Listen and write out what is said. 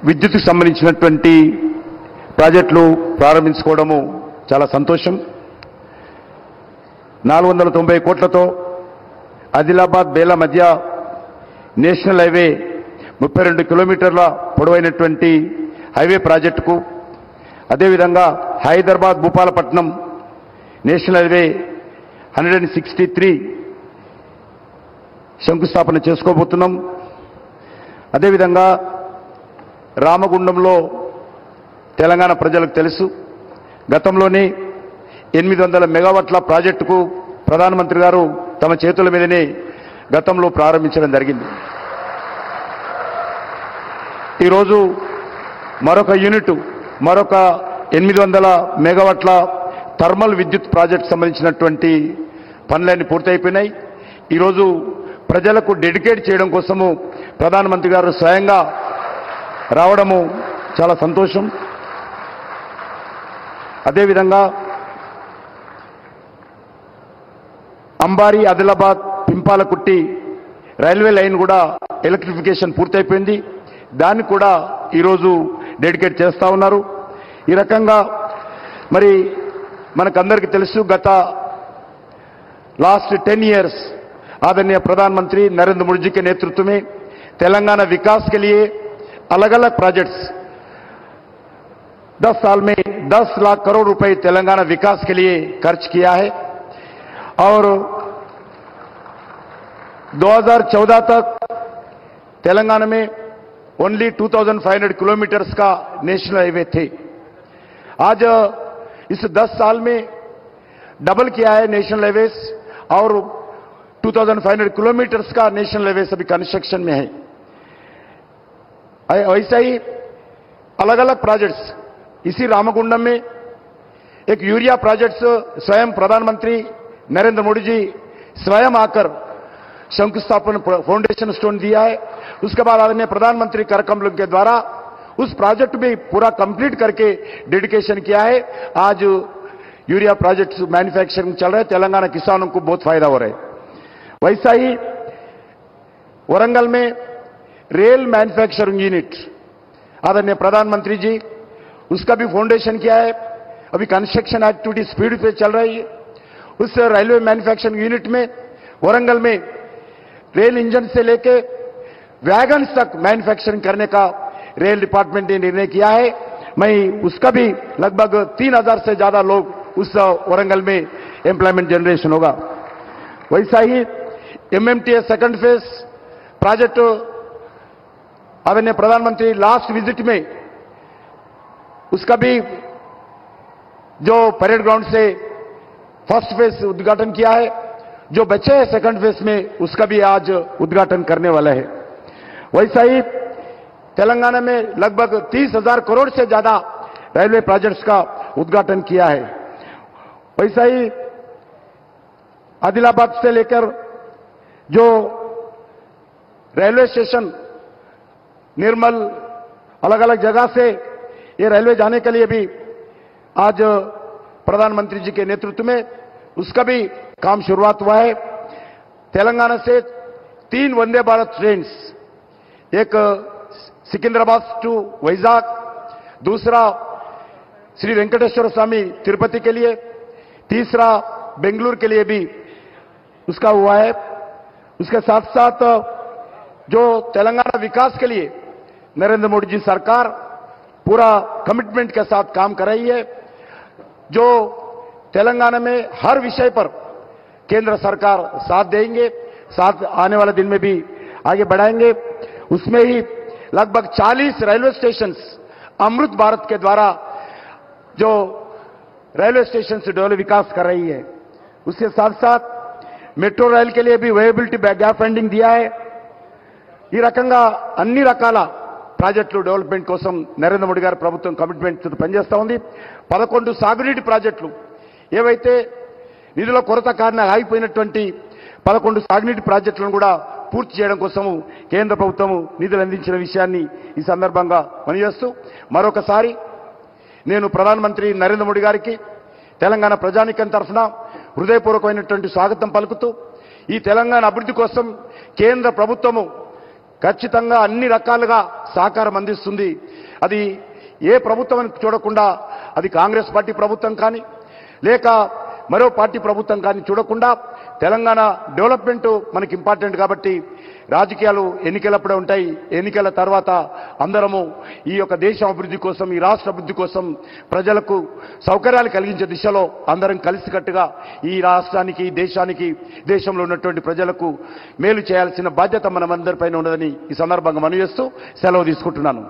విద్యుత్కు సంబంధించినటువంటి ప్రాజెక్టులు ప్రారంభించుకోవడము చాలా సంతోషం. 490 కోట్లతో ఆదిలాబాద్ బేలా మధ్య నేషనల్ హైవే 32 కిలోమీటర్ల పొడవైనటువంటి హైవే ప్రాజెక్టుకు, అదేవిధంగా హైదరాబాద్ భూపాలపట్నం నేషనల్ హైవే 163 శంకుస్థాపన చేసుకోబోతున్నాం. అదేవిధంగా రామగుండంలో తెలంగాణ ప్రజలకు తెలుసు, గతంలోనే 800 మెగావాట్ల ప్రాజెక్టుకు ప్రధానమంత్రి గారు తమ చేతుల మీదనే గతంలో ప్రారంభించడం జరిగింది. ఈరోజు మరొక యూనిట్, మరొక 800 మెగావాట్ల థర్మల్ విద్యుత్ ప్రాజెక్టు సంబంధించినటువంటి పనులన్నీ పూర్తయిపోయినాయి. ఈరోజు ప్రజలకు డెడికేట్ చేయడం కోసము ప్రధానమంత్రి గారు స్వయంగా రావడము చాలా సంతోషం. అదేవిధంగా అంబారి, ఆదిలాబాద్, పింపాలకుట్టి రైల్వే లైన్ కూడా ఎలక్ట్రిఫికేషన్ పూర్తయిపోయింది. దాన్ని కూడా ఈరోజు డెడికేట్ చేస్తా ఉన్నారు. ఈ రకంగా మరి మనకందరికీ తెలుసు, గత लास्ट 10 इयर्स आदरणीय प्रधानमंत्री नरेंद्र मोदी जी के नेतृत्व में तेलंगाना विकास के लिए अलग अलग प्रोजेक्ट्स 10 साल में 10 लाख करोड़ रुपए तेलंगाना विकास के लिए खर्च किया है और 2014 तक तेलंगाना में ओनली 2500 किलोमीटर्स का नेशनल हाईवे थे. आज इस 10 साल में डबल किया है नेशनल हाईवेज और 2500 किलोमीटर्स का नेशनल हाईवे अभी कंस्ट्रक्शन में है. ऐसा ही अलग अलग प्रोजेक्ट्स, इसी रामगुंडम में एक यूरिया प्रोजेक्ट्स स्वयं प्रधानमंत्री नरेंद्र मोदी जी स्वयं आकर शंकुस्थापन फाउंडेशन स्टोन दिया है. उसके बाद आदरणीय प्रधानमंत्री करकमल के द्वारा उस प्रोजेक्ट में पूरा कंप्लीट करके डेडिकेशन किया है. आज यूरिया प्रोजेक्ट मैन्युफैक्चरिंग चल रहे हैं, तेलंगाना किसानों को बहुत फायदा हो रहा है. वैसा ही वरंगल में रेल मैन्युफैक्चरिंग यूनिट आदरणीय प्रधानमंत्री जी उसका भी फाउंडेशन किया है. अभी कंस्ट्रक्शन एक्टिविटी स्पीड पे चल रही है. उस रेलवे मैन्युफैक्चरिंग यूनिट में वरंगल में रेल इंजन से लेके वैगन्स तक मैन्युफैक्चरिंग करने का रेल डिपार्टमेंट ने निर्णय किया है. मैं उसका भी लगभग 3000 से ज्यादा लोग उस वरंगल में एम्प्लॉयमेंट जनरेशन होगा. वैसा ही एमएमटीएस सेकंड फेज प्रोजेक्ट आदरणीय प्रधानमंत्री लास्ट विजिट में उसका भी जो परेड ग्राउंड से फर्स्ट फेज उद्घाटन किया है, जो बचे हैं सेकंड फेज में उसका भी आज उद्घाटन करने वाला है. वैसा ही तेलंगाना में लगभग 30,000 करोड़ से ज्यादा रेलवे प्रोजेक्ट्स का उद्घाटन किया है. वैसा ही आदिलाबाद से लेकर जो रेलवे स्टेशन निर्मल अलग अलग जगह से ये रेलवे जाने के लिए भी आज प्रधानमंत्री जी के नेतृत्व में उसका भी काम शुरुआत हुआ है. तेलंगाना से 3 वंदे भारत ट्रेन, एक सिकंदराबाद टू वैजाग, दूसरा श्री वेंकटेश्वर स्वामी तिरुपति के लिए, तीसरा बेंगलुरु के लिए भी उसका हुआ है. उसके साथ साथ जो तेलंगाना विकास के लिए नरेंद्र मोदी जी सरकार पूरा कमिटमेंट के साथ काम कर रही है. जो तेलंगाना में हर विषय पर केंद्र सरकार साथ देंगे, साथ आने वाले दिन में भी आगे बढ़ाएंगे. उसमें ही लगभग 40 रेलवे स्टेशन अमृत भारत के द्वारा जो रेलवे स्टेशन से डेवलप विकास कर रही है. उसके साथ साथ मेट्रो रेल के लिए भी वेबिलिटी गैप फंडिंग दिया है. ఈ రకంగా అన్ని రకాల ప్రాజెక్టులు డెవలప్మెంట్ కోసం నరేంద్ర మోడీ గారి ప్రభుత్వం కమిట్మెంట్ పనిచేస్తూ ఉంది. 11 సాగునీటి ప్రాజెక్టులు ఏవైతే నిధుల కొరత కారణంగా ఆగిపోయినటువంటి 11 సాగునీటి ప్రాజెక్టులను కూడా పూర్తి చేయడం కోసము కేంద్ర ప్రభుత్వం నిధులు అందించిన విషయాన్ని ఈ సందర్భంగా మనవిచేస్తూ మరొకసారి నేను ప్రధానమంత్రి నరేంద్ర మోడీ గారికి తెలంగాణ ప్రజానీకం తరఫున హృదయపూర్వకమైనటువంటి స్వాగతం పలుకుతూ ఈ తెలంగాణ అభివృద్ధి కోసం కేంద్ర ప్రభుత్వము ఖచ్చితంగా అన్ని రకాలుగా సహకారం అందిస్తుంది. అది ఏ ప్రభుత్వం చూడకుండా, అది కాంగ్రెస్ పార్టీ ప్రభుత్వం కానీ లేక మరో పార్టీ ప్రభుత్వం కానీ చూడకుండా తెలంగాణ డెవలప్మెంట్ మనకి ఇంపార్టెంట్ కాబట్టి రాజకీయాలు ఎన్నికలప్పుడే ఉంటాయి. ఎన్నికల తర్వాత అందరము ఈ యొక్క దేశం అభివృద్ధి కోసం, ఈ రాష్ట్ర అభివృద్ధి కోసం ప్రజలకు సౌకర్యాలు కలిగించే దిశలో అందరం కలిసికట్టుగా ఈ రాష్ట్రానికి, దేశానికి, దేశంలో ఉన్నటువంటి ప్రజలకు మేలు చేయాల్సిన బాధ్యత మనమందరిపైన ఉన్నదని ఈ సందర్భంగా మనవి చేస్తూ సెలవు తీసుకుంటున్నాను.